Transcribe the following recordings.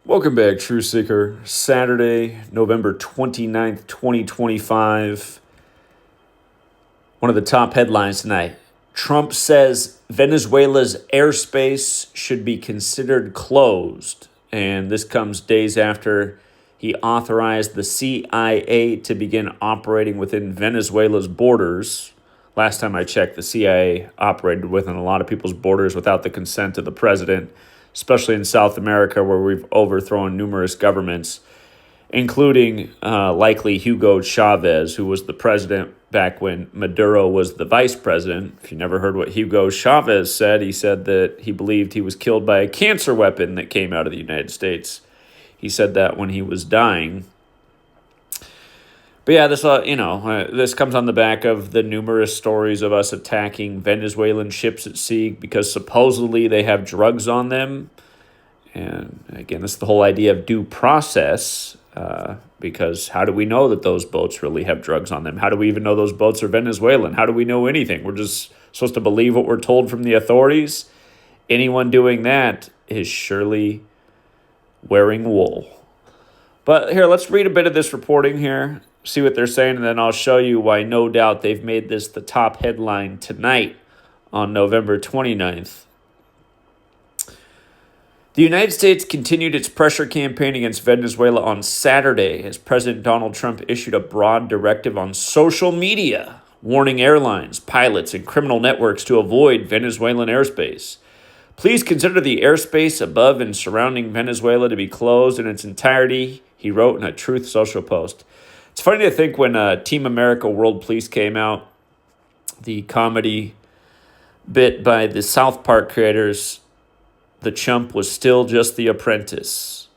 Welcome back, True Seeker. Saturday, November 29th, 2025. One of the top headlines tonight. Trump says Venezuela's airspace should be considered closed. And this comes days after he authorized the CIA to begin operating within Venezuela's borders. Last time I checked, the CIA operated within a lot of people's borders without the consent of the president, especially in South America, where we've overthrown numerous governments, including likely Hugo Chavez, who was the president back when Maduro was the vice president. If you never heard what Hugo Chavez said, he said that he believed he was killed by a cancer weapon that came out of the United States. He said that when he was dying. But yeah, this comes on the back of the numerous stories of us attacking Venezuelan ships at sea because supposedly they have drugs on them. And again, this is the whole idea of due process, because how do we know that those boats really have drugs on them? How do we even know those boats are Venezuelan? How do we know anything? We're just supposed to believe what we're told from the authorities? Anyone doing that is surely wearing wool. But here, let's read a bit of this reporting here, see what they're saying, and then I'll show you why no doubt they've made this the top headline tonight on November 29th. The United States continued its pressure campaign against Venezuela on Saturday as President Donald Trump issued a broad directive on social media, warning airlines, pilots, and criminal networks to avoid Venezuelan airspace. Please consider the airspace above and surrounding Venezuela to be closed in its entirety, he wrote in a Truth Social post. It's funny to think when Team America World Police came out, the comedy bit by the South Park creators, the chump was still just the apprentice.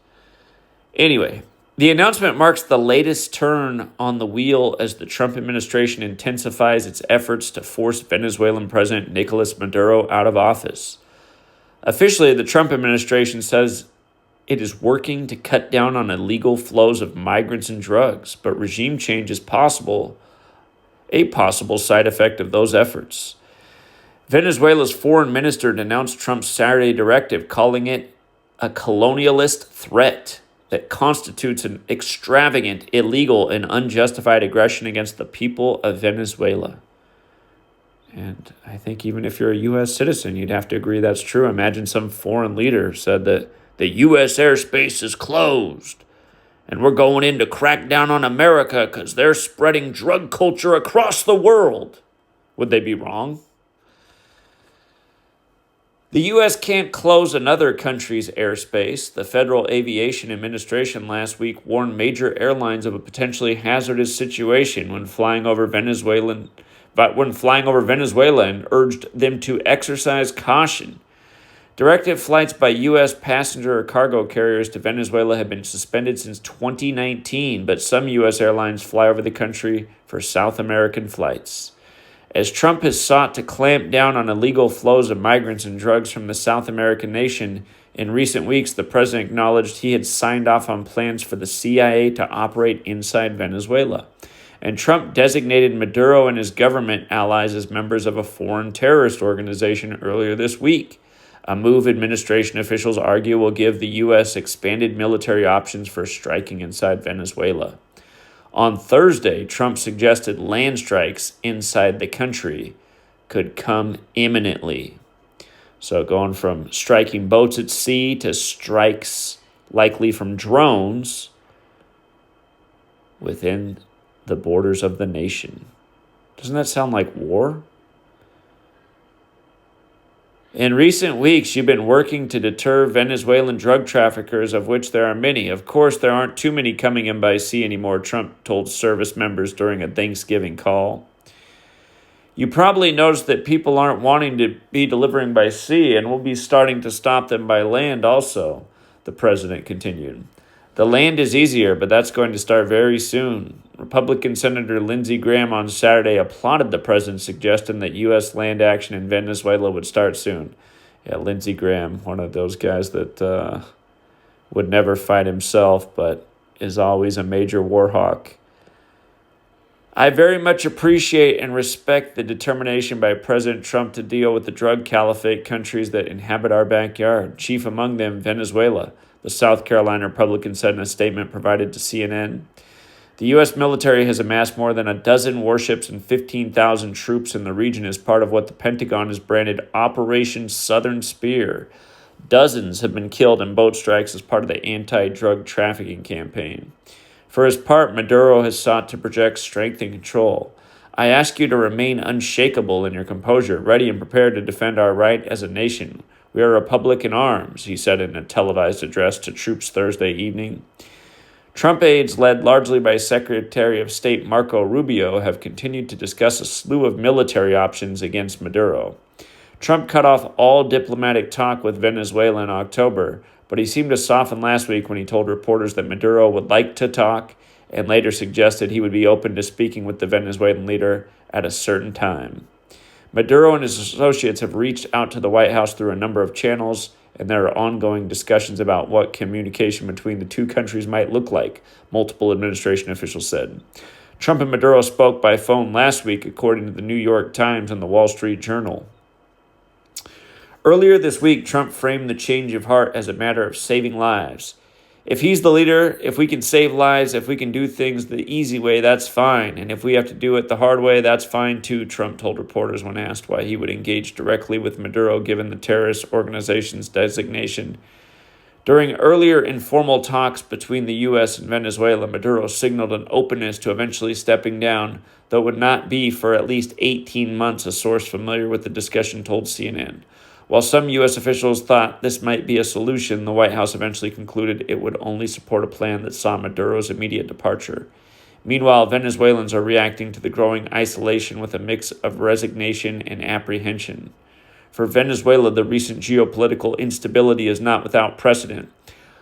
Anyway, the announcement marks the latest turn on the wheel as the Trump administration intensifies its efforts to force Venezuelan President Nicolas Maduro out of office. Officially, the Trump administration says it is working to cut down on illegal flows of migrants and drugs, but regime change is a possible side effect of those efforts. Venezuela's foreign minister denounced Trump's Saturday directive, calling it a colonialist threat that constitutes an extravagant, illegal, and unjustified aggression against the people of Venezuela. And I think even if you're a U.S. citizen, you'd have to agree that's true. Imagine some foreign leader said that the U.S. airspace is closed and we're going in to crack down on America because they're spreading drug culture across the world. Would they be wrong? The U.S. can't close another country's airspace. The Federal Aviation Administration last week warned major airlines of a potentially hazardous situation when flying over Venezuela and urged them to exercise caution. Directed flights by U.S. passenger or cargo carriers to Venezuela have been suspended since 2019, but some U.S. airlines fly over the country for South American flights. As Trump has sought to clamp down on illegal flows of migrants and drugs from the South American nation, in recent weeks the president acknowledged he had signed off on plans for the CIA to operate inside Venezuela. And Trump designated Maduro and his government allies as members of a foreign terrorist organization earlier this week, a move administration officials argue will give the U.S. expanded military options for striking inside Venezuela. On Thursday, Trump suggested land strikes inside the country could come imminently. So going from striking boats at sea to strikes likely from drones within the borders of the nation. Doesn't that sound like war? In recent weeks, you've been working to deter Venezuelan drug traffickers, of which there are many. Of course, there aren't too many coming in by sea anymore, Trump told service members during a Thanksgiving call. You probably noticed that people aren't wanting to be delivering by sea, and we'll be starting to stop them by land also, the president continued. The land is easier, but that's going to start very soon. Republican Senator Lindsey Graham on Saturday applauded the president's suggestion that U.S. land action in Venezuela would start soon. Yeah, Lindsey Graham, one of those guys that would never fight himself, but is always a major war hawk. I very much appreciate and respect the determination by President Trump to deal with the drug caliphate countries that inhabit our backyard, chief among them Venezuela, the South Carolina Republican said in a statement provided to CNN. The U.S. military has amassed more than a dozen warships and 15,000 troops in the region as part of what the Pentagon has branded Operation Southern Spear. Dozens have been killed in boat strikes as part of the anti-drug trafficking campaign. For his part, Maduro has sought to project strength and control. I ask you to remain unshakable in your composure, ready and prepared to defend our right as a nation. We are a republic in arms, he said in a televised address to troops Thursday evening. Trump aides, led largely by Secretary of State Marco Rubio, have continued to discuss a slew of military options against Maduro. Trump cut off all diplomatic talk with Venezuela in October, but he seemed to soften last week when he told reporters that Maduro would like to talk and later suggested he would be open to speaking with the Venezuelan leader at a certain time. Maduro and his associates have reached out to the White House through a number of channels, and there are ongoing discussions about what communication between the two countries might look like, multiple administration officials said. Trump and Maduro spoke by phone last week, according to the New York Times and the Wall Street Journal. Earlier this week, Trump framed the change of heart as a matter of saving lives. If he's the leader, if we can save lives, if we can do things the easy way, that's fine. And if we have to do it the hard way, that's fine too, Trump told reporters when asked why he would engage directly with Maduro given the terrorist organization's designation. During earlier informal talks between the U.S. and Venezuela, Maduro signaled an openness to eventually stepping down, though it would not be for at least 18 months, a source familiar with the discussion told CNN. While some U.S. officials thought this might be a solution, the White House eventually concluded it would only support a plan that saw Maduro's immediate departure. Meanwhile, Venezuelans are reacting to the growing isolation with a mix of resignation and apprehension. For Venezuela, the recent geopolitical instability is not without precedent.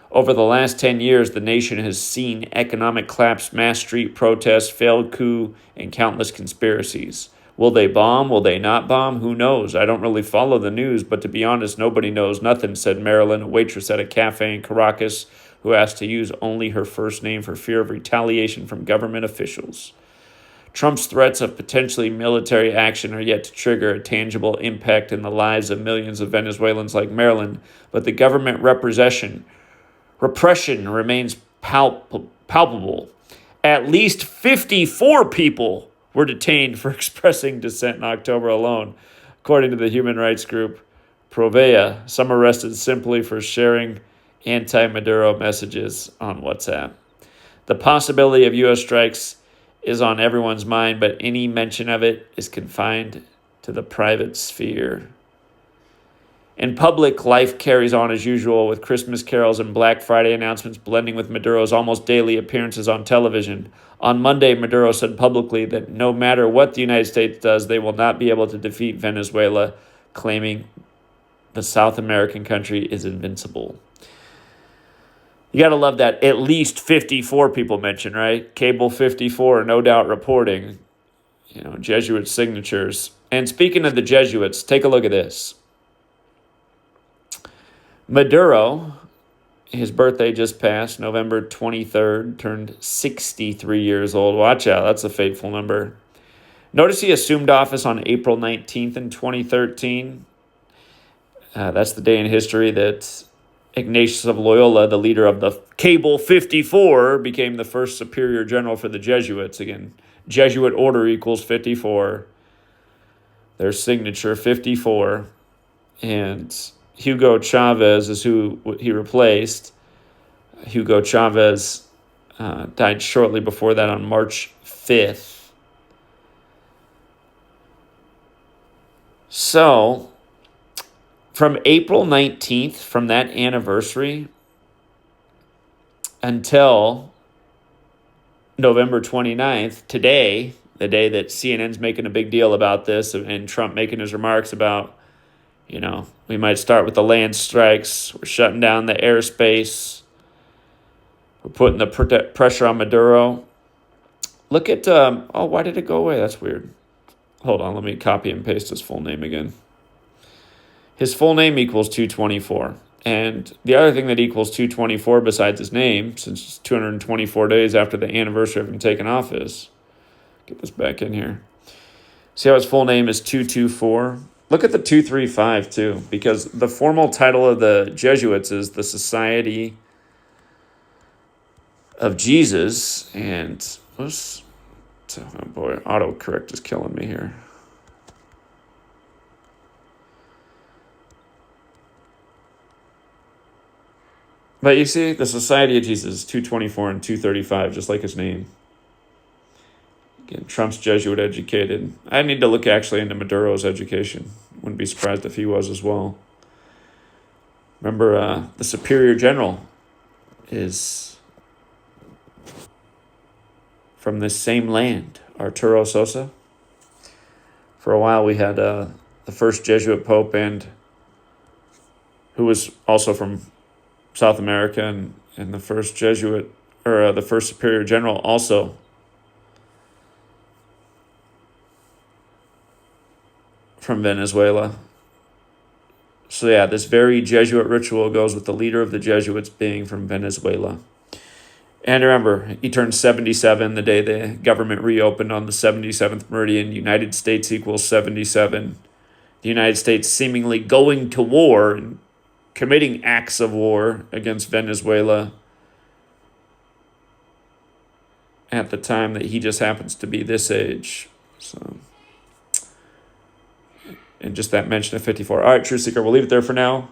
Over the last 10 years, the nation has seen economic collapse, mass street protests, failed coup, and countless conspiracies. Will they bomb? Will they not bomb? Who knows? I don't really follow the news, but to be honest, nobody knows nothing, said Marilyn, a waitress at a cafe in Caracas, who asked to use only her first name for fear of retaliation from government officials. Trump's threats of potentially military action are yet to trigger a tangible impact in the lives of millions of Venezuelans like Marilyn, but the government repression remains palpable. At least 54 people were detained for expressing dissent in October alone, according to the human rights group Provea. Some arrested simply for sharing anti-Maduro messages on WhatsApp. The possibility of U.S. strikes is on everyone's mind, but any mention of it is confined to the private sphere. In public, life carries on as usual, with Christmas carols and Black Friday announcements blending with Maduro's almost daily appearances on television. On Monday, Maduro said publicly that no matter what the United States does, they will not be able to defeat Venezuela, claiming the South American country is invincible. You got to love that at least 54 people mentioned, right? Cable 54, no doubt reporting, Jesuit signatures. And speaking of the Jesuits, take a look at this. Maduro, his birthday just passed, November 23rd, turned 63 years old. Watch out, that's a fateful number. Notice he assumed office on April 19th in 2013. That's the day in history that Ignatius of Loyola, the leader of the Cable 54, became the first superior general for the Jesuits. Again, Jesuit order equals 54. Their signature, 54. And Hugo Chavez is who he replaced. Hugo Chavez died shortly before that on March 5th. So, from April 19th, from that anniversary, until November 29th, today, the day that CNN's making a big deal about this, and Trump making his remarks about, we might start with the land strikes. We're shutting down the airspace. We're putting the pressure on Maduro. Look at, why did it go away? That's weird. Hold on, let me copy and paste his full name again. His full name equals 224. And the other thing that equals 224 besides his name, since it's 224 days after the anniversary of him taking office, Get this back in here. See how his full name is 224? Look at the 235 too, because the formal title of the Jesuits is the Society of Jesus. And oops, oh boy, autocorrect is killing me here. But you see, the Society of Jesus, 224 and 235, just like his name. Again, Trump's Jesuit educated. I need to look actually into Maduro's education. Wouldn't be surprised if he was as well. Remember, the Superior General is from this same land, Arturo Sosa. For a while, we had the first Jesuit Pope, and who was also from South America, and the first Jesuit, or the first Superior General also from Venezuela. So yeah, this very Jesuit ritual goes with the leader of the Jesuits being from Venezuela. And remember, he turned 77 the day the government reopened on the 77th meridian. United States equals 77. The United States seemingly going to war and committing acts of war against Venezuela at the time that he just happens to be this age. So, and just that mention of 54. All right, Truth Seeker, we'll leave it there for now.